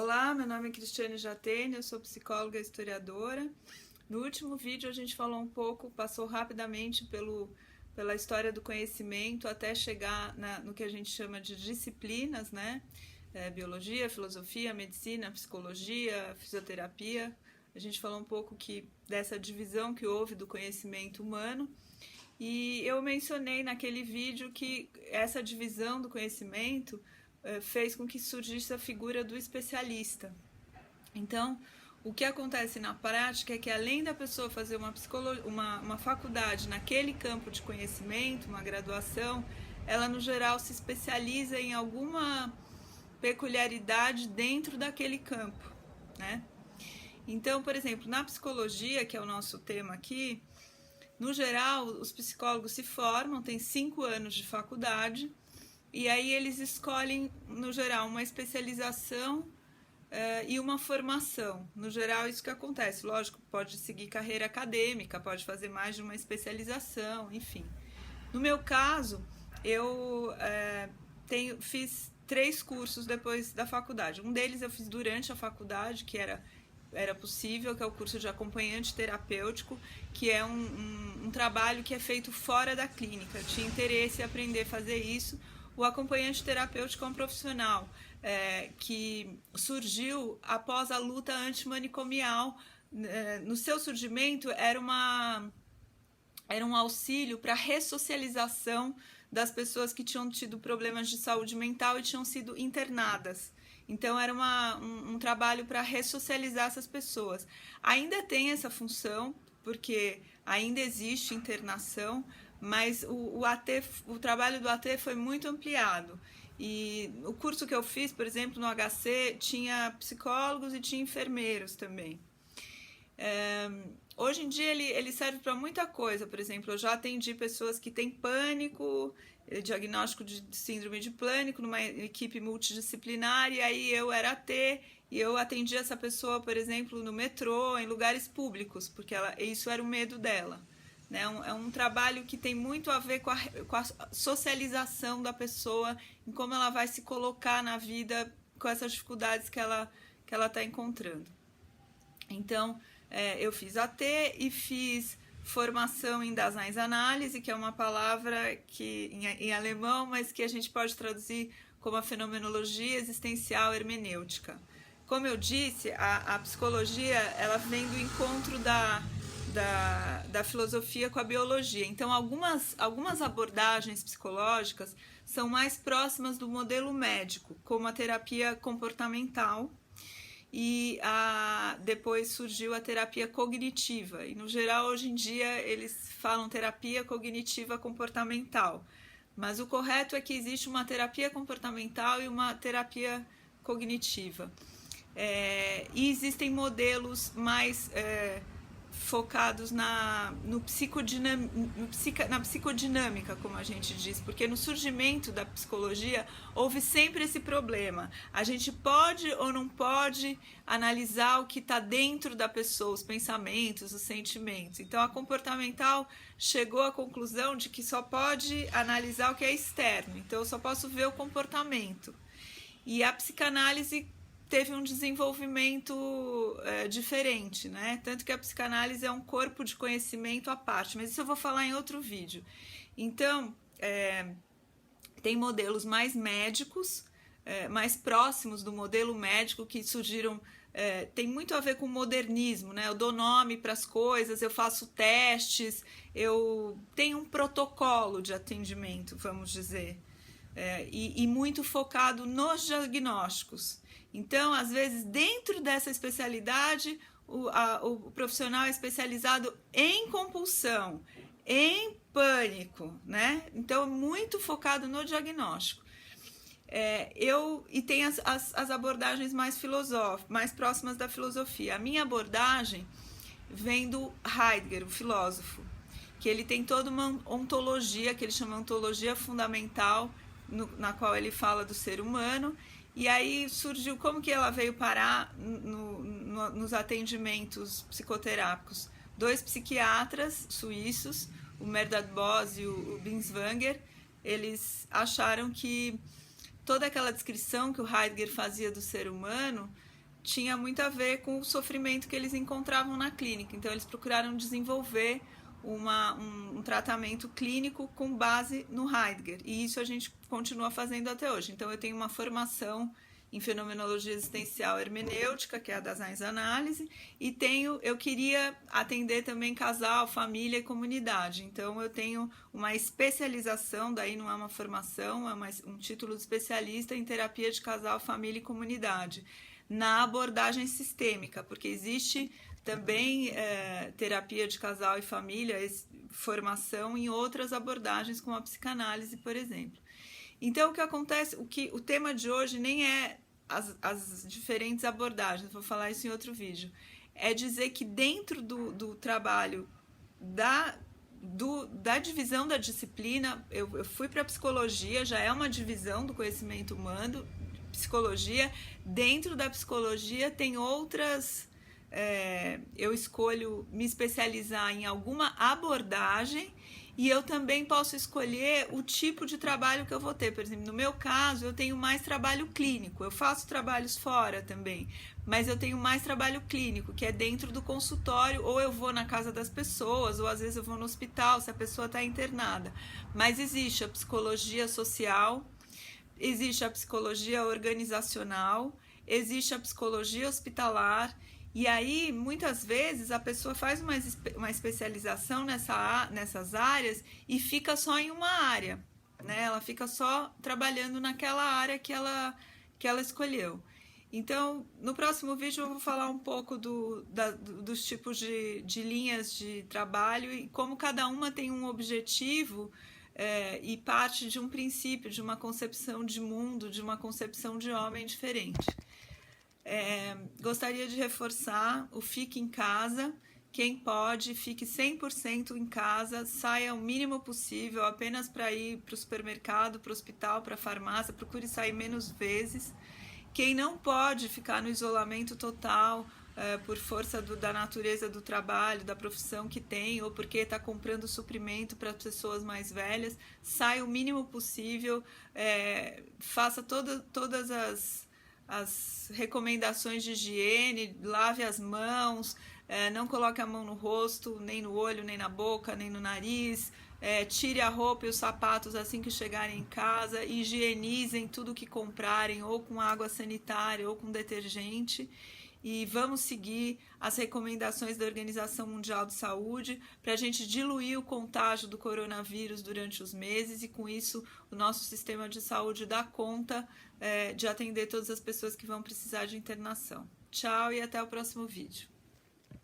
Olá, meu nome é Cristiane Jatene, eu sou psicóloga e historiadora. No último vídeo a gente falou um pouco, passou rapidamente pela história do conhecimento até chegar no que a gente chama de disciplinas, né? Biologia, filosofia, medicina, psicologia, fisioterapia. A gente falou um pouco dessa divisão que houve do conhecimento humano. E eu mencionei naquele vídeo que essa divisão do conhecimento fez com que surgisse a figura do especialista. Então, o que acontece na prática é que além da pessoa fazer uma faculdade naquele campo de conhecimento, uma graduação, ela no geral se especializa em alguma peculiaridade dentro daquele campo, né? Então, por exemplo, na psicologia, que é o nosso tema aqui, no geral, os psicólogos se formam, têm 5 anos de faculdade, e aí eles escolhem, no geral, uma especialização e uma formação. No geral, isso que acontece. Lógico, pode seguir carreira acadêmica, pode fazer mais de uma especialização, enfim. No meu caso, eu fiz 3 cursos depois da faculdade. Um deles eu fiz durante a faculdade, que era possível, que é o curso de acompanhante terapêutico, que é um trabalho que é feito fora da clínica. Eu tinha interesse em aprender a fazer isso. O acompanhante terapêutico é um profissional que surgiu após a luta antimanicomial. No seu surgimento, era um auxílio para a ressocialização das pessoas que tinham tido problemas de saúde mental e tinham sido internadas. Então, era um trabalho para ressocializar essas pessoas. Ainda tem essa função, porque ainda existe internação, mas o trabalho do AT foi muito ampliado. E o curso que eu fiz, por exemplo, no HC, tinha psicólogos e tinha enfermeiros também. Hoje em dia ele serve para muita coisa. Por exemplo, eu já atendi pessoas que têm pânico, diagnóstico de síndrome de pânico numa equipe multidisciplinar, e aí eu era AT e eu atendi essa pessoa, por exemplo, no metrô, em lugares públicos, porque isso era o medo dela. Né? É um trabalho que tem muito a ver com a socialização da pessoa, em como ela vai se colocar na vida com essas dificuldades que ela está encontrando. Então, eu fiz AT e fiz formação em Daseinsanálise, que é uma palavra em alemão, mas que a gente pode traduzir como a fenomenologia existencial hermenêutica. Como eu disse, a psicologia ela vem do encontro da filosofia com a biologia. Então, algumas abordagens psicológicas são mais próximas do modelo médico, como a terapia comportamental, e depois surgiu a terapia cognitiva. E, no geral, hoje em dia, eles falam terapia cognitiva comportamental. Mas o correto é que existe uma terapia comportamental e uma terapia cognitiva. E existem modelos mais focados na psicodinâmica, como a gente diz, porque no surgimento da psicologia houve sempre esse problema. A gente pode ou não pode analisar o que está dentro da pessoa, os pensamentos, os sentimentos. Então a comportamental chegou à conclusão de que só pode analisar o que é externo, então eu só posso ver o comportamento. E a psicanálise teve um desenvolvimento diferente, né? Tanto que a psicanálise é um corpo de conhecimento à parte, mas isso eu vou falar em outro vídeo. Então, tem modelos mais médicos, mais próximos do modelo médico, que surgiram, tem muito a ver com o modernismo, né? Eu dou nome para as coisas, eu faço testes, eu tenho um protocolo de atendimento, vamos dizer, e muito focado nos diagnósticos. Então, às vezes, dentro dessa especialidade, o profissional é especializado em compulsão, em pânico, né? Então, muito focado no diagnóstico. E tem as abordagens mais filosóficas, mais próximas da filosofia. A minha abordagem vem do Heidegger, o filósofo, que ele tem toda uma ontologia, que ele chama ontologia fundamental, na qual ele fala do ser humano. E aí surgiu como que ela veio parar nos atendimentos psicoterápicos. 2 psiquiatras suíços, o Mehrdad Boz e o Binswanger, eles acharam que toda aquela descrição que o Heidegger fazia do ser humano tinha muito a ver com o sofrimento que eles encontravam na clínica. Então, eles procuraram desenvolver um tratamento clínico com base no Heidegger. E isso a gente continua fazendo até hoje. Então, eu tenho uma formação em fenomenologia existencial hermenêutica, que é a das análise, e eu queria atender também casal, família e comunidade. Então, eu tenho uma especialização, daí não é uma formação, é um título de especialista em terapia de casal, família e comunidade, na abordagem sistêmica, porque existe também terapia de casal e família, formação em outras abordagens, como a psicanálise, por exemplo. Então, o que acontece, o tema de hoje nem é as diferentes abordagens, vou falar isso em outro vídeo, é dizer que dentro do trabalho da divisão da disciplina, eu fui para a psicologia, já é uma divisão do conhecimento humano, psicologia, dentro da psicologia tem outras, eu escolho me especializar em alguma abordagem. E eu também posso escolher o tipo de trabalho que eu vou ter. Por exemplo, no meu caso, eu tenho mais trabalho clínico. Eu faço trabalhos fora também, mas eu tenho mais trabalho clínico, que é dentro do consultório, ou eu vou na casa das pessoas, ou às vezes eu vou no hospital, se a pessoa está internada. Mas existe a psicologia social, existe a psicologia organizacional, existe a psicologia hospitalar. E aí, muitas vezes, a pessoa faz uma especialização nessas áreas e fica só em uma área, né? Ela fica só trabalhando naquela área que ela escolheu. Então, no próximo vídeo eu vou falar um pouco dos tipos de linhas de trabalho e como cada uma tem um objetivo e parte de um princípio, de uma concepção de mundo, de uma concepção de homem diferente. Gostaria de reforçar o fique em casa. Quem pode, fique 100% em casa, saia o mínimo possível, apenas para ir para o supermercado, para o hospital, para a farmácia, procure sair menos vezes. Quem não pode ficar no isolamento total por força da natureza do trabalho, da profissão que tem, ou porque está comprando suprimento para pessoas mais velhas, saia o mínimo possível, faça todas as recomendações de higiene, lave as mãos, não coloque a mão no rosto, nem no olho, nem na boca, nem no nariz, tire a roupa e os sapatos assim que chegarem em casa, higienizem tudo que comprarem, ou com água sanitária, ou com detergente, e vamos seguir as recomendações da Organização Mundial de Saúde para a gente diluir o contágio do coronavírus durante os meses e com isso o nosso sistema de saúde dá conta de atender todas as pessoas que vão precisar de internação. Tchau e até o próximo vídeo.